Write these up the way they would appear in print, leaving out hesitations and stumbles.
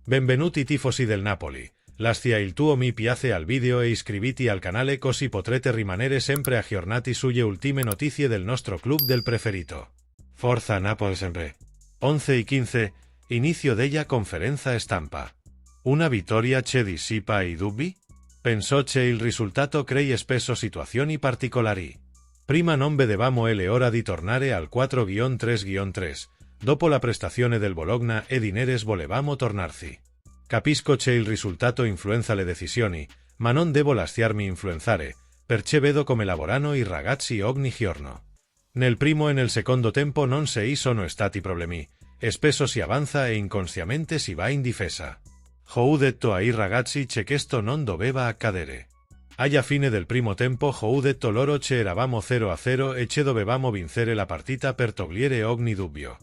Benvenuti tifosi del Napoli. Lascia il tuo mi piace al video e iscriviti al canale così potrete rimanere sempre aggiornati sulle ultime notizie del nostro club del preferito. Forza Napoli sempre. 11:15, inicio della conferenza stampa. Una vittoria che dissipa i dubbi? Pensò che il risultato crei spesso situazioni particolari. Prima non vedevamo è ora di tornare al 4-3-3. Dopo la prestazione del Bologna e dineres volevamo tornarci. Capisco che il risultato influenza le decisioni, ma non devo lasciarmi influenzare, perché vedo come lavorano i ragazzi ogni giorno. Nel primo e nel secondo tempo non ci sono stati problemi, spesso si avanza e inconsciamente si va in difesa. Ho detto ai ragazzi che questo non doveva accadere. Alla fine del primo tempo ho detto loro che eravamo 0-0 e che dovevamo vincere la partita per togliere ogni dubbio.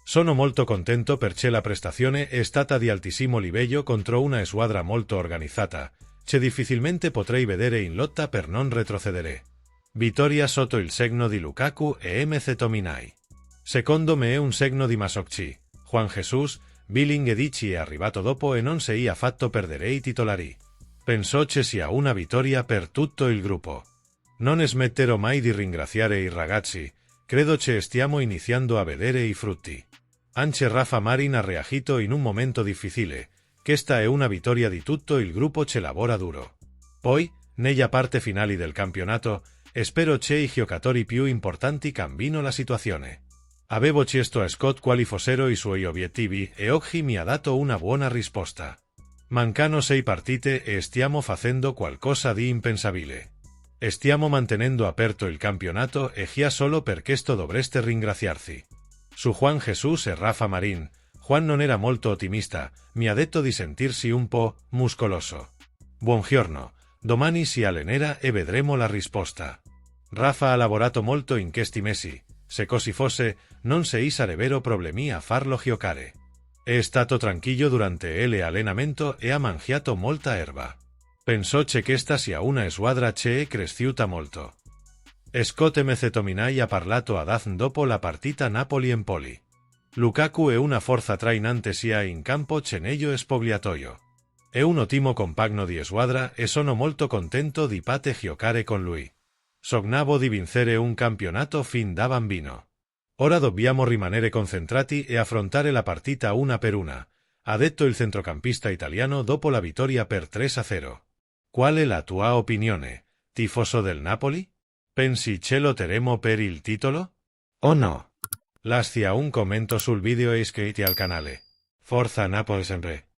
Sono molto contento perché la prestazione è stata di altissimo livello contro una squadra molto organizzata, che difficilmente potrei vedere in lotta per non retrocedere. Vittoria sotto il segno di Lukaku e MC Tominay. Secondo me è un segno di Masocchi. Juan Jesus, Billing e Dici è arrivato dopo e non si è fatto perdere i titolari. Penso che sia una vittoria per tutto il gruppo. Non smetterò mai di ringraziare i ragazzi, credo che stiamo iniziando a vedere i frutti. Anche Rafa Marin ha reagito in un momento difficile, questa è una vittoria di tutto il gruppo che lavora duro. Poi, nella parte finale del campionato, spero che i giocatori più importanti cambino la situazione. Avevo chiesto a Scott quali fossero i suoi obiettivi e oggi mi ha dato una buona risposta. Mancano 6 partite e stiamo facendo qualcosa di impensabile. Stiamo mantenendo aperto il campionato e già solo per questo dovreste ringraziarci. Su Juan Jesus e Rafa Marin, Juan non era molto ottimista, mi ha detto di sentirsi un po' muscoloso. Buongiorno, domani si allenerà e vedremo la risposta. Rafa ha lavorato molto in questi mesi, se così fosse, non ci sarebbero problemi a farlo giocare. È stato tranquillo durante l'allenamento e ha mangiato molta erba. Penso che questa sia una squadra che è cresciuta molto. Scott MC Tominay ha parlato ad AZ dopo la partita Napoli-Empoli. Lukaku è una forza trainante sia in campo che nello spogliatoio. È un ottimo compagno di squadra e sono molto contento di pate giocare con lui. Sognavo di vincere un campionato fin da bambino. Ora dobbiamo rimanere concentrati e affrontare la partita una per una, ha detto il centrocampista italiano dopo la vittoria per 3-0. Qual è la tua opinione, tifoso del Napoli? Pensi che lotteremo per il titolo? O no? Lascia un commento sul video e iscriviti al canale. Forza Napoli sempre!